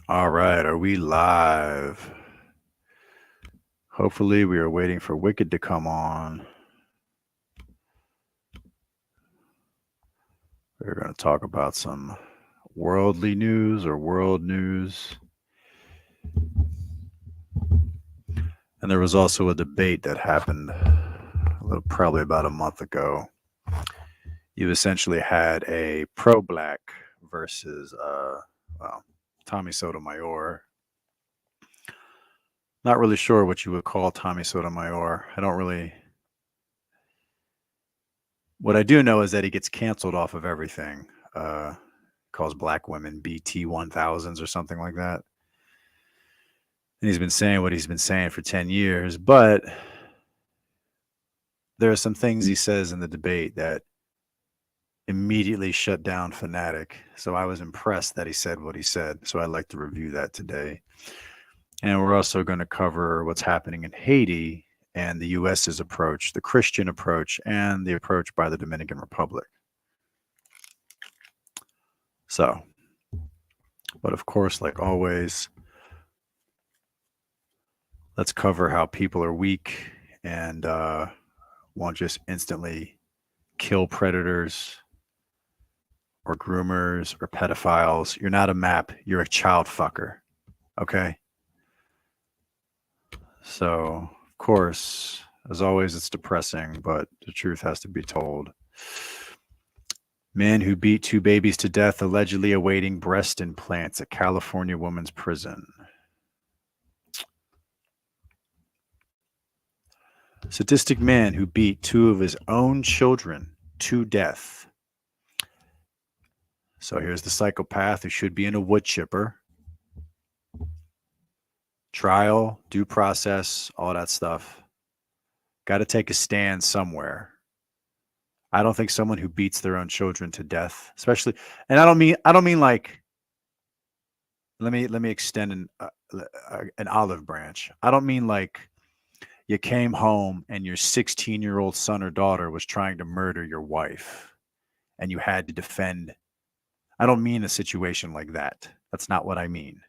All right, are we live? Hopefully, we are waiting for Wicked to come on. We're going to talk about some worldly news or world news. And there was also a debate that happened probably about a month ago. You essentially had a pro black versus, well, Tommy Sotomayor. Not really sure what you would call Tommy Sotomayor. I don't really. What I do know is that he gets canceled off of everything. Calls black women BT 1000s or something like that. And he's been saying what he's been saying for 10 years. But there are some things he says in the debate that immediately shut down Fanatiq. So I was impressed that he said what he said. So I'd like to review that today. And we're also going to cover what's happening in Haiti and the U.S.'s approach, the Christian approach, and the approach by the Dominican Republic. So, but of course, like always, let's cover how people are weak and won't just instantly kill predators or groomers or pedophiles. You're not a map. You're a child fucker. Okay? So, of course, as always, it's depressing, but the truth has to be told. Man who beat two babies to death allegedly awaiting breast implants at California woman's prison. Sadistic man who beat two of his own children to death. So here's the psychopath who should be in a wood chipper. Trial, due process, all that stuff. Got to take a stand somewhere. I don't think someone who beats their own children to death, especially, and I don't mean like. Let me extend an olive branch. I don't mean like you came home and your 16-year-old son or daughter was trying to murder your wife, and you had to defend. I don't mean a situation like that. That's not what I mean.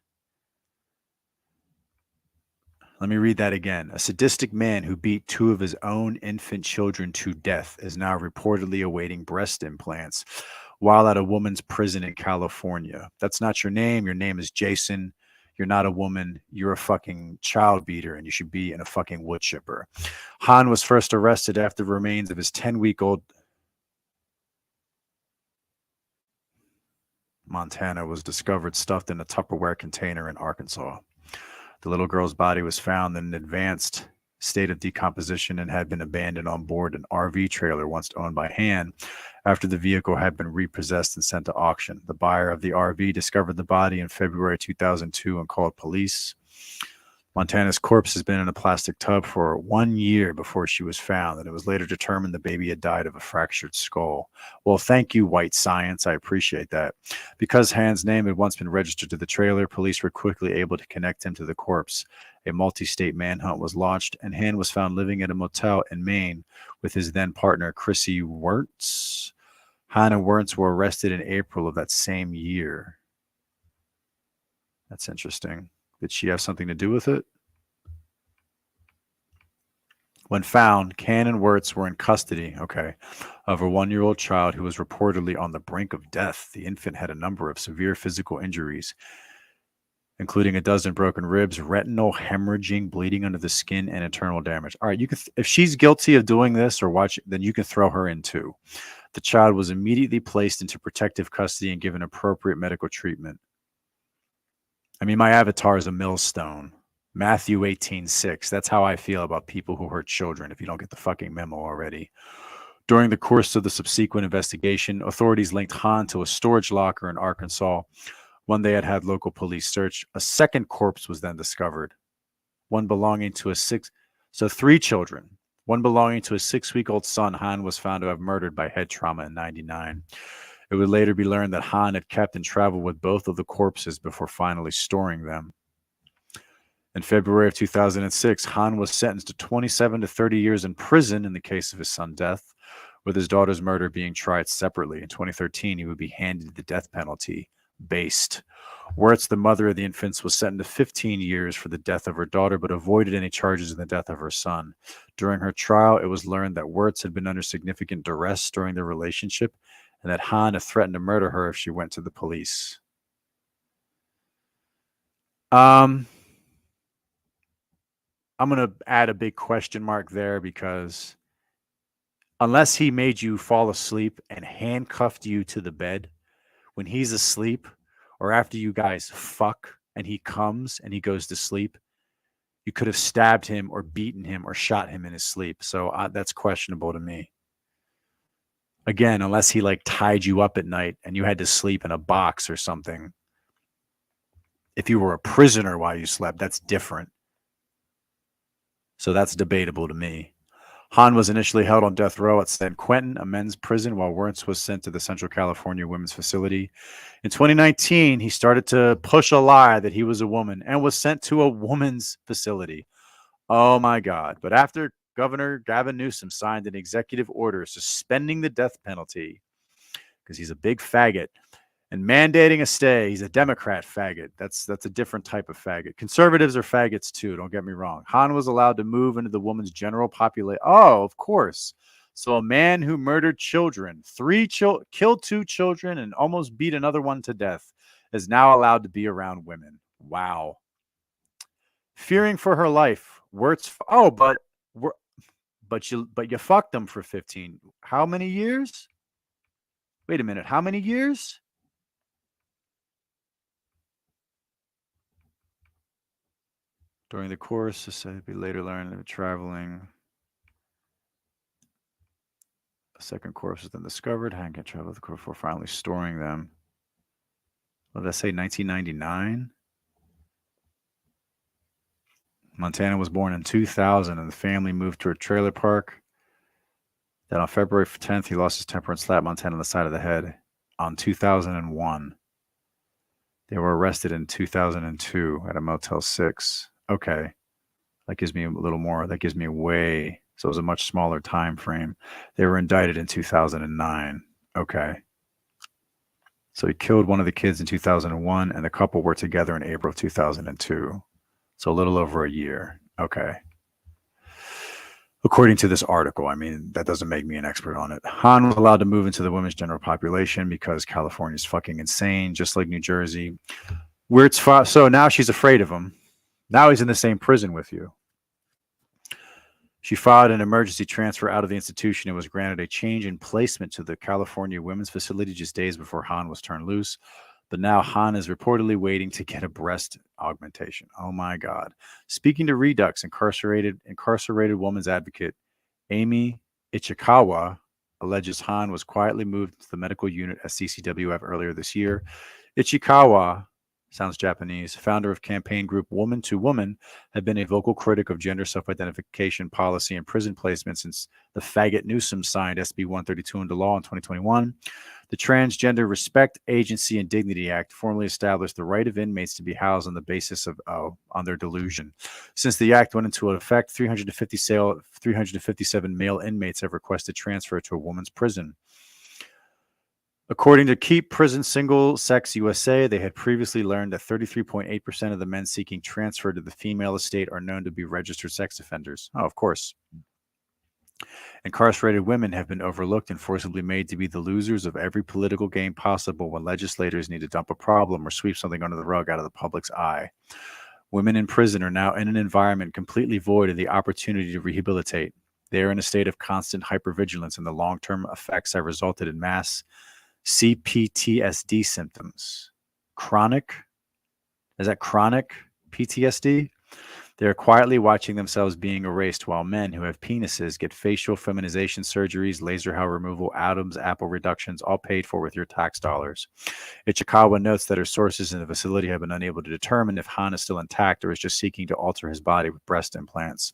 Let me read that again. A sadistic man who beat two of his own infant children to death is now reportedly awaiting breast implants while at a woman's prison in California. That's not your name. Your name is Jason. You're not a woman. You're a fucking child beater, and you should be in a fucking wood chipper. Han was first arrested after the remains of his 10-week-old Montana was discovered stuffed in a Tupperware container in Arkansas. The little girl's body was found in an advanced state of decomposition and had been abandoned on board an RV trailer once owned by Han after the vehicle had been repossessed and sent to auction. The buyer of the RV discovered the body in February 2002 and called police. Montana's corpse has been in a plastic tub for 1 year before she was found, and it was later determined the baby had died of a fractured skull. Well, thank you, white science. I appreciate that. Because Han's name had once been registered to the trailer, police were quickly able to connect him to the corpse. A multi-state manhunt was launched, and Han was found living at a motel in Maine with his then partner, Chrissy Wertz. Han and Wertz were arrested in April of that same year. That's interesting. Did she have something to do with it? When found, Can and Wertz were in custody, of a 1-year-old child who was reportedly on the brink of death. The infant had a number of severe physical injuries, including a dozen broken ribs, retinal hemorrhaging, bleeding under the skin, and internal damage. All right, you can if she's guilty of doing this or watching, then you can throw her in too. The child was immediately placed into protective custody and given appropriate medical treatment. I mean, my avatar is a millstone. Matthew 18:6. That's how I feel about people who hurt children, if you don't get the fucking memo already. During the course of the subsequent investigation, authorities linked Han to a storage locker in Arkansas. One they had local police search. A second corpse was then discovered. One belonging to so 3 children. One belonging to a 6-week-old son Han was found to have murdered by head trauma in 1999. It would later be learned that Han had kept and traveled with both of the corpses before finally storing them. In February of 2006, Han was sentenced to 27 to 30 years in prison in the case of his son's death, with his daughter's murder being tried separately. In 2013, he would be handed the death penalty based. Wirtz, the mother of the infants, was sentenced to 15 years for the death of her daughter, but avoided any charges in the death of her son. During her trial, it was learned that Wirtz had been under significant duress during their relationship and that Hahn had threatened to murder her if she went to the police. I'm going to add a big question mark there because unless he made you fall asleep and handcuffed you to the bed when he's asleep or after you guys fuck and he comes and he goes to sleep, you could have stabbed him or beaten him or shot him in his sleep. So that's questionable to me. Again, unless he like tied you up at night and you had to sleep in a box or something. If you were a prisoner while you slept, that's different. So that's debatable to me. Hahn was initially held on death row at San Quentin, a men's prison, while Wirtz was sent to the Central California Women's Facility. In 2019, he started to push a lie that he was a woman and was sent to a woman's facility. Oh my God. But after Governor Gavin Newsom signed an executive order suspending the death penalty because he's a big faggot and mandating a stay, he's a Democrat faggot. That's a different type of faggot. Conservatives are faggots too, don't get me wrong. Hahn was allowed to move into the woman's general population. Oh, of course. So a man who murdered children, killed 2 children and almost beat another one to death is now allowed to be around women. Wow. Fearing for her life, Wirtz. Oh, but you fucked them for 15. How many years? Wait a minute. How many years? During the course, society later learned that traveling. A second corpse was then discovered. Hank had traveled the course before finally storing them. What did I say? 1999. Montana was born in 2000, and the family moved to a trailer park. Then on February 10th, he lost his temper and slapped Montana on the side of the head. On 2001, they were arrested in 2002 at a Motel 6. Okay, that gives me a little more. That gives me way. So it was a much smaller time frame. They were indicted in 2009. Okay. So he killed one of the kids in 2001, and the couple were together in April of 2002. So a little over a year. Okay. According to this article, I mean, that doesn't make me an expert on it. Hahn was allowed to move into the women's general population because California's fucking insane, just like New Jersey. So now she's afraid of him. Now he's in the same prison with you. She filed an emergency transfer out of the institution and was granted a change in placement to the California Women's Facility just days before Hahn was turned loose. But now Hahn is reportedly waiting to get a breast augmentation. Oh my God. Speaking to Redux, incarcerated woman's advocate Amy Ichikawa alleges Hahn was quietly moved to the medical unit at CCWF earlier this year. Ichikawa, sounds Japanese, founder of campaign group Woman to Woman, had been a vocal critic of gender self-identification policy and prison placement since the faggot Newsom signed SB 132 into law in 2021. The Transgender Respect, Agency, and Dignity Act formally established the right of inmates to be housed on the basis of on their delusion. Since the act went into effect, 357 male inmates have requested transfer to a woman's prison. According to Keep Prison Single Sex USA, they had previously learned that 33.8% of the men seeking transfer to the female estate are known to be registered sex offenders. Oh, of course. Incarcerated women have been overlooked and forcibly made to be the losers of every political game possible when legislators need to dump a problem or sweep something under the rug out of the public's eye. Women in prison are now in an environment completely void of the opportunity to rehabilitate. They are in a state of constant hypervigilance, and the long-term effects have resulted in mass CPTSD symptoms. Is that chronic PTSD? They are quietly watching themselves being erased while men who have penises get facial feminization surgeries, laser hair removal, Adam's apple reductions, all paid for with your tax dollars. Ichikawa notes that her sources in the facility have been unable to determine if Hahn is still intact or is just seeking to alter his body with breast implants.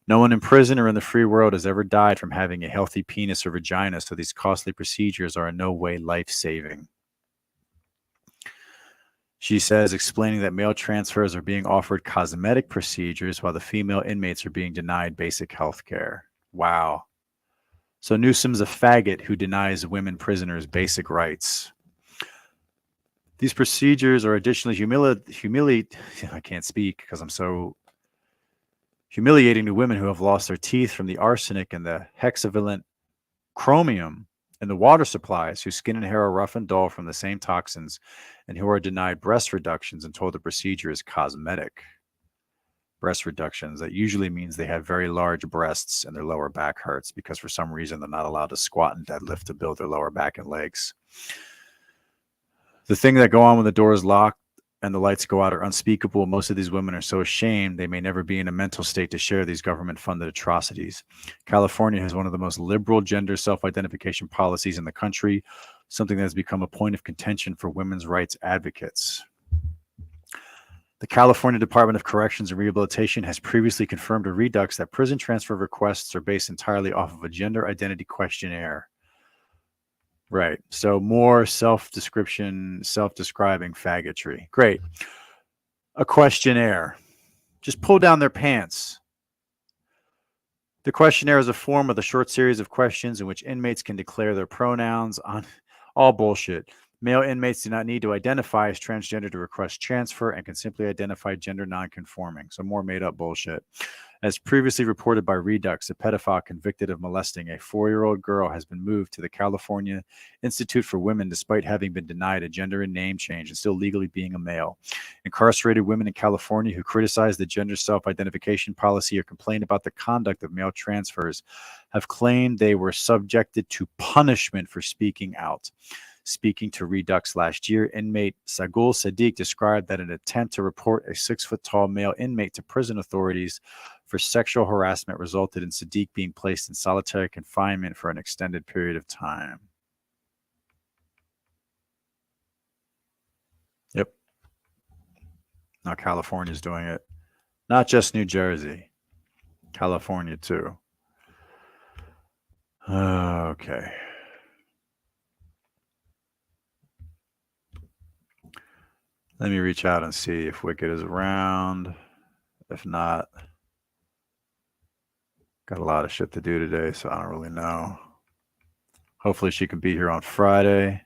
No one in prison or in the free world has ever died from having a healthy penis or vagina, so these costly procedures are in no way life-saving. She says, explaining that male transfers are being offered cosmetic procedures while the female inmates are being denied basic health care. Wow. So Newsom's a faggot who denies women prisoners basic rights. These procedures are additionally I can't speak because I'm so humiliating to women who have lost their teeth from the arsenic and the hexavalent chromium in the water supplies, whose skin and hair are rough and dull from the same toxins, and who are denied breast reductions and told the procedure is cosmetic. Breast reductions, that usually means they have very large breasts and their lower back hurts because for some reason they're not allowed to squat and deadlift to build their lower back and legs. The thing that go on when the door is locked and the lights go out are unspeakable. Most of these women are so ashamed they may never be in a mental state to share these government-funded atrocities. California has one of the most liberal gender self-identification policies in the country, something that has become a point of contention for women's rights advocates. The California Department of Corrections and Rehabilitation has previously confirmed to Redux that prison transfer requests are based entirely off of a gender identity questionnaire. Right. So more self-describing faggotry. Great. A questionnaire. Just pull down their pants. The questionnaire is a form with a short series of questions in which inmates can declare their pronouns on all bullshit. Male inmates do not need to identify as transgender to request transfer and can simply identify gender nonconforming. So more made up bullshit. As previously reported by Redux, a pedophile convicted of molesting a 4-year-old girl has been moved to the California Institute for Women despite having been denied a gender and name change and still legally being a male. Incarcerated women in California who criticize the gender self-identification policy or complain about the conduct of male transfers have claimed they were subjected to punishment for speaking out. Speaking to Redux last year, inmate Sagul Sadiq described that an attempt to report a 6-foot-tall male inmate to prison authorities for sexual harassment resulted in Sadiq being placed in solitary confinement for an extended period of time. Yep. Now California's doing it. Not just New Jersey. California too. Okay. Let me reach out and see if Wicked is around. If not, got a lot of shit to do today, so I don't really know. Hopefully she can be here on Friday.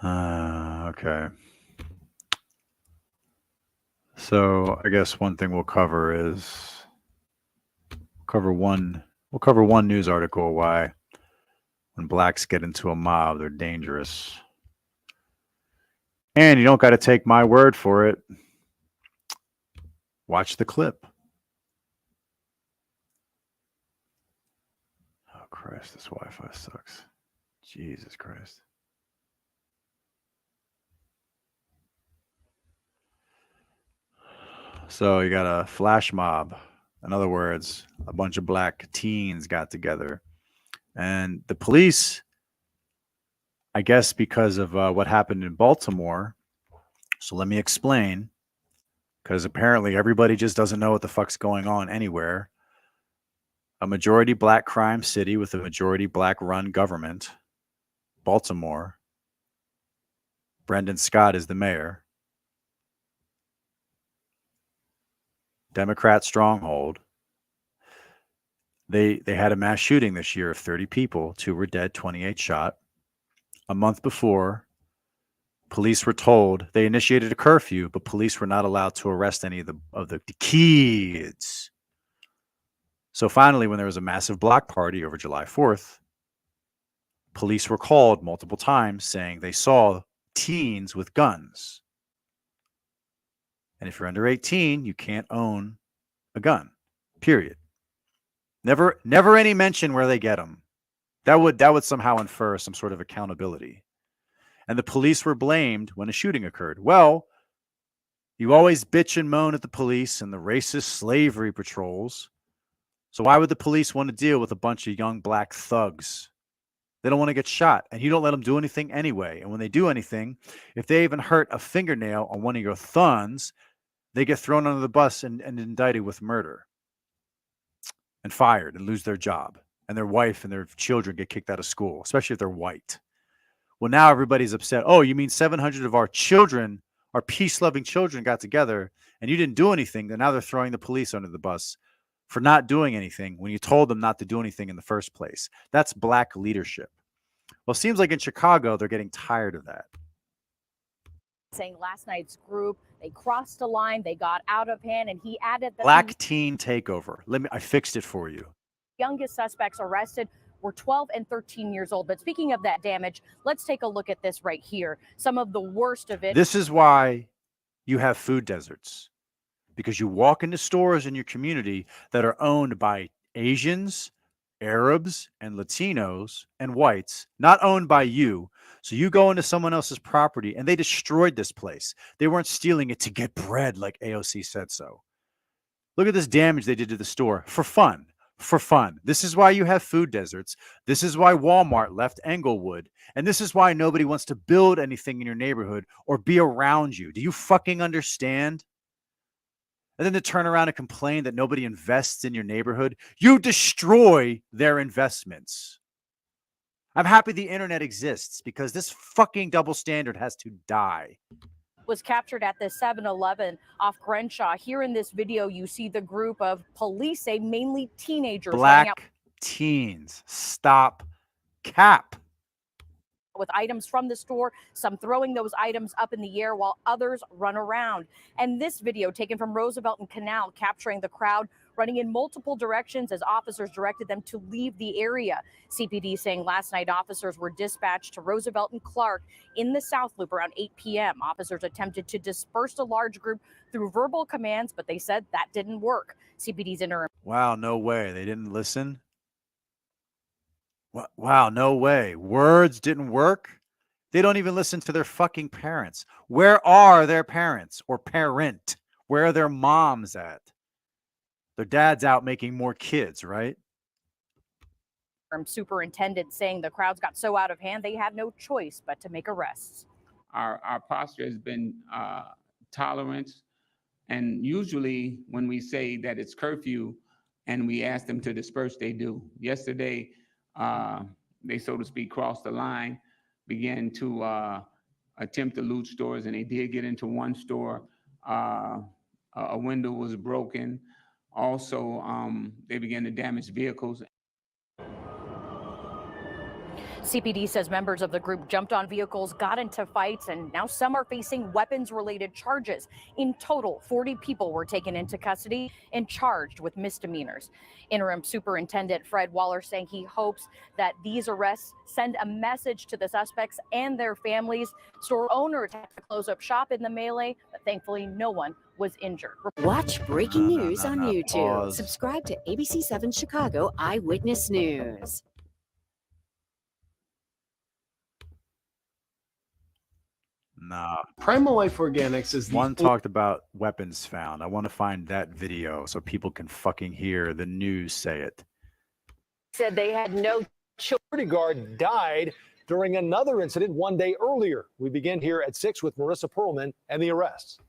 Okay. So I guess one thing we'll cover is we'll cover one news article why when blacks get into a mob, they're dangerous. And you don't got to take my word for it. Watch the clip. Oh, Christ, this Wi-Fi sucks. Jesus Christ. So you got a flash mob. In other words, a bunch of black teens got together. And the police, I guess because of what happened in Baltimore, so let me explain, because apparently everybody just doesn't know what the fuck's going on anywhere. A majority black crime city with a majority black run government, Baltimore. Brendan Scott is the mayor. Democrat stronghold. They had a mass shooting this year of 30 people. 2 were dead, 28 shot. A month before, police were told they initiated a curfew, but police were not allowed to arrest any of the kids. So finally, when there was a massive block party over July 4th, police were called multiple times saying they saw teens with guns. And if you're under 18, you can't own a gun, period. Never any mention where they get them. That would somehow infer some sort of accountability. And the police were blamed when a shooting occurred. Well, you always bitch and moan at the police and the racist slavery patrols. So why would the police want to deal with a bunch of young black thugs? They don't want to get shot, and you don't let them do anything anyway. And when they do anything, if they even hurt a fingernail on one of your thumbs, they get thrown under the bus and indicted with murder and fired and lose their job. And their wife and their children get kicked out of school, especially if they're white. Well, now everybody's upset. Oh, you mean 700 of our children our peace-loving children got together and you didn't do anything, then now they're throwing the police under the bus for not doing anything when you told them not to do anything in the first place. That's black leadership. Well, it seems like in Chicago, they're getting tired of that. Saying last night's group, they crossed a line, they got out of hand, and he added that black teen takeover. I fixed it for you. Youngest suspects arrested were 12 and 13 years old. But speaking of that damage, let's take a look at this right here. Some of the worst of it. This is why you have food deserts, because you walk into stores in your community that are owned by Asians, Arabs, and Latinos and whites, not owned by you. So you go into someone else's property and they destroyed this place. They weren't stealing it to get bread like AOC said so. Look at this damage they did to the store for fun. For fun. This is why you have food deserts. This is why Walmart left Englewood. And this is why nobody wants to build anything in your neighborhood or be around you. Do you fucking understand? And then to turn around and complain that nobody invests in your neighborhood, you destroy their investments. I'm happy the internet exists because this fucking double standard has to die. Was captured at the 7-Eleven off Crenshaw. Here in this video, you see the group of police say mainly teenagers. Black teens. Stop cap. With items from the store, some throwing those items up in the air while others run around. And this video taken from Roosevelt and Canal capturing the crowd running in multiple directions as officers directed them to leave the area. CPD saying last night officers were dispatched to Roosevelt and Clark in the South Loop around 8 p.m. Officers attempted to disperse the large group through verbal commands, but they said that didn't work. CPD's interim. Wow, no way. They didn't listen? Wow, no way. Words didn't work? They don't even listen to their fucking parents. Where are their parents or parent? Where are their moms at? Their dad's out making more kids, right? Superintendent saying the crowds got so out of hand, they had no choice but to make arrests. Our posture has been tolerance. And usually when we say that it's curfew and we ask them to disperse, they do. Yesterday, they, so to speak, crossed the line, began to attempt to loot stores, and they did get into one store. A window was broken. Also, they began to damage vehicles. CPD says members of the group jumped on vehicles, got into fights, and now some are facing weapons-related charges. In total, 40 people were taken into custody and charged with misdemeanors. Interim Superintendent Fred Waller saying he hopes that these arrests send a message to the suspects and their families. Store owners had to close up shop in the melee, but thankfully no one was injured. Watch breaking news on YouTube. Pause. Subscribe to ABC7 Chicago Eyewitness News. Nah. Primal Life Organics is the one talked about weapons found. I want to find that video so people can fucking hear the news say it. Said they had no security guard died during another incident one day earlier. We begin here at 6 with Marissa Perlman and the arrests.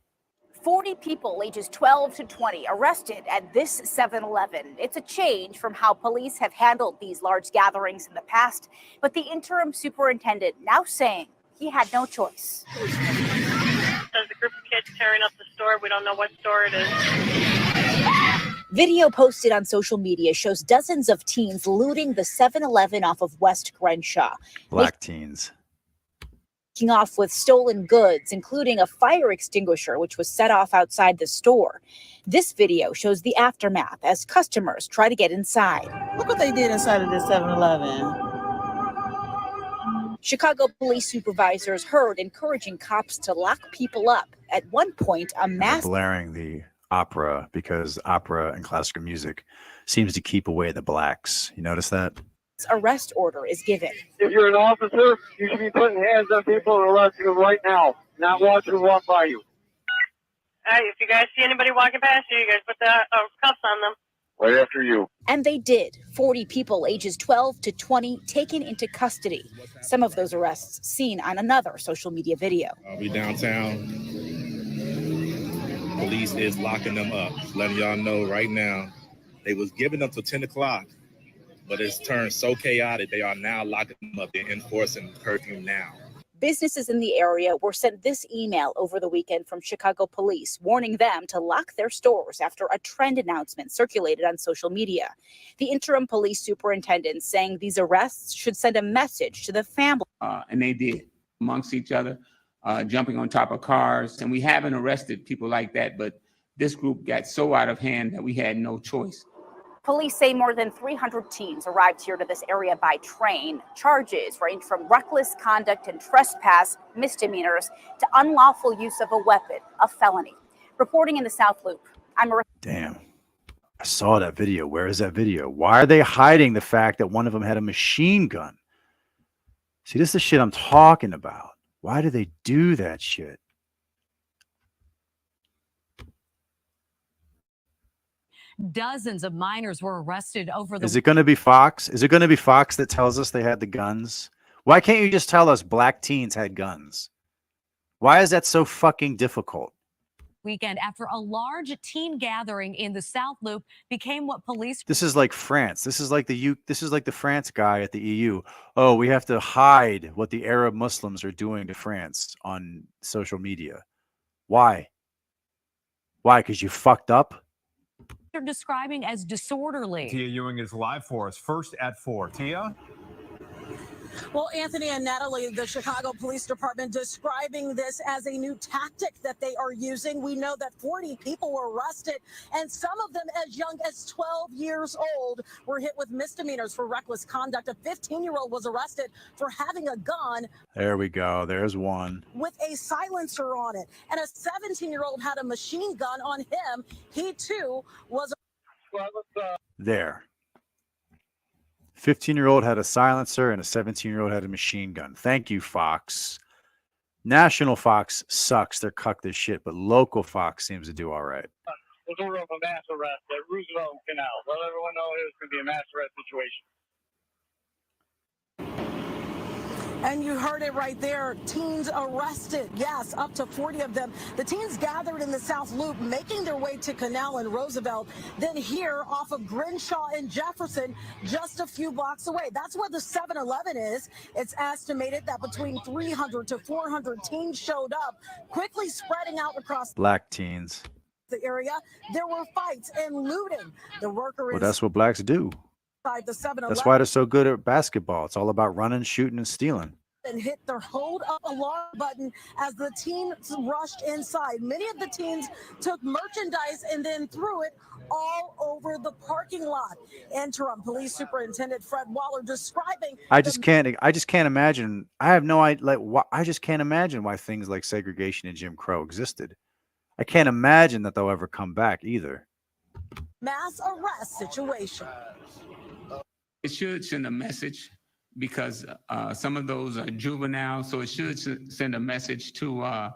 40 people ages 12 to 20 arrested at this 7-Eleven. It's a change from how police have handled these large gatherings in the past, but the interim superintendent now saying he had no choice. There's a group of kids tearing up the store. We don't know what store it is. Video posted on social media shows dozens of teens looting the 7-Eleven off of West Crenshaw. Black teens. Making off with stolen goods, including a fire extinguisher, which was set off outside the store. This video shows the aftermath as customers try to get inside. Look what they did inside of this 7-Eleven. Chicago police supervisors heard encouraging cops to lock people up. At one point, a mass blaring the opera because opera and classical music seems to keep away the blacks. You notice that? Arrest order is given. If you're an officer, you should be putting hands on people and arresting them right now, not watching them walk by you. Hey, if you guys see anybody walking past you, you guys put the cuffs on them. Right after you. And they did. 40 people ages 12 to 20 taken into custody. Some of those arrests seen on another social media video. I'll be downtown. Police is locking them up. Just letting y'all know right now. They was giving them till 10 o'clock, but it's turned so chaotic. They are now locking them up. They're enforcing curfew now. Businesses in the area were sent this email over the weekend from Chicago police, warning them to lock their stores after a trend announcement circulated on social media. The interim police superintendent saying these arrests should send a message to the family. And they did amongst each other, jumping on top of cars. And we haven't arrested people like that, but this group got so out of hand that we had no choice. Police say more than 300 teens arrived here to this area by train. Charges range from reckless conduct and trespass misdemeanors to unlawful use of a weapon, a felony. Reporting in the South Loop, I'm Marissa. Damn. I saw that video. Where is that video? Why are they hiding the fact that one of them had a machine gun? See, this is the shit I'm talking about. Why do they do that shit? Dozens of minors were arrested over the. Is it going to be Fox? Is it going to be Fox that tells us they had the guns? Why can't you just tell us black teens had guns? Why is that so fucking difficult? Weekend after a large teen gathering in the South Loop became what police. This is like France. This is like the France guy at the EU. Oh, we have to hide what the Arab Muslims are doing to France on social media. Why? Why? Because you fucked up? They're describing as disorderly. Tia Ewing is live for us. First at 4. Tia? Well, Anthony and Natalie, the Chicago Police Department describing this as a new tactic that they are using. We know that 40 people were arrested, and some of them as young as 12 years old were hit with misdemeanors for reckless conduct. A 15-year-old was arrested for having a gun. There we go. There's one. With a silencer on it. And a 17-year-old had a machine gun on him. He, too, was... There. 15-year-old had a silencer and a 17-year-old had a machine gun. Thank you, Fox. National Fox sucks. They're cucked as shit, but local Fox seems to do all right. Was order of a mass arrest at Roosevelt Canal. Let everyone know it was going to be a mass arrest situation. And you heard it right there. Teens arrested. Yes, up to 40 of them. The teens gathered in the South Loop, making their way to Canal and Roosevelt. Then here off of Grinshaw and Jefferson, just a few blocks away. That's where the 7-Eleven is. It's estimated that between 300 to 400 teens showed up, quickly spreading out across Black teens. the area. There were fights and looting. The worker Well, is that's what blacks do. inside the 7-Eleven. That's why they're so good at basketball. It's all about running, shooting, and stealing. And hit their hold up alarm button as the teens rushed inside. Many of the teens took merchandise and then threw it all over the parking lot. Interim Police Superintendent Fred Waller describing. I just can't imagine. I have no idea. I just can't imagine why things like segregation and Jim Crow existed. I can't imagine that they'll ever come back either. Mass arrest situation. It should send a message because some of those are juvenile, so it should send a message to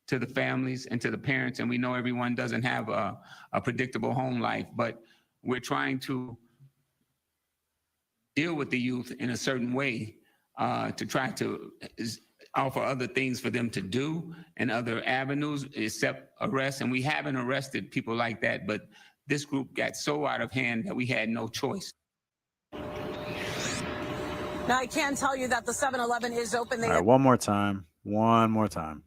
the families and to the parents. And we know everyone doesn't have a predictable home life, but we're trying to deal with the youth in a certain way to try to offer other things for them to do and other avenues except arrest. And we haven't arrested people like that, but this group got so out of hand that we had no choice. Now, I can tell you that the 7-Eleven is open. All right, one more time. One more time.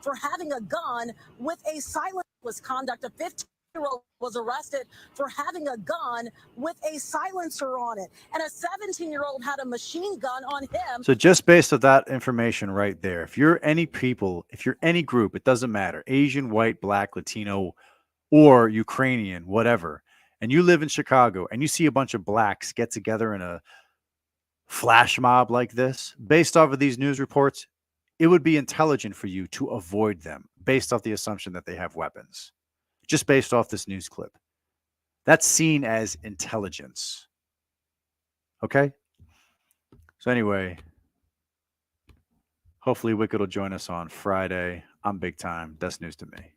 For having a gun with a silenceless conduct. A 15-year-old was arrested for having a gun with a silencer on it. And a 17-year-old had a machine gun on him. So just based on that information right there, if you're any people, if you're any group, it doesn't matter, Asian, white, black, Latino, or Ukrainian, whatever, and you live in Chicago and you see a bunch of blacks get together in a flash mob like this, based off of these news reports, it would be intelligent for you to avoid them based off the assumption that they have weapons. Just based off this news clip. That's seen as intelligence. Okay? So anyway, hopefully Wicked will join us on Friday. I'm big time. That's news to me.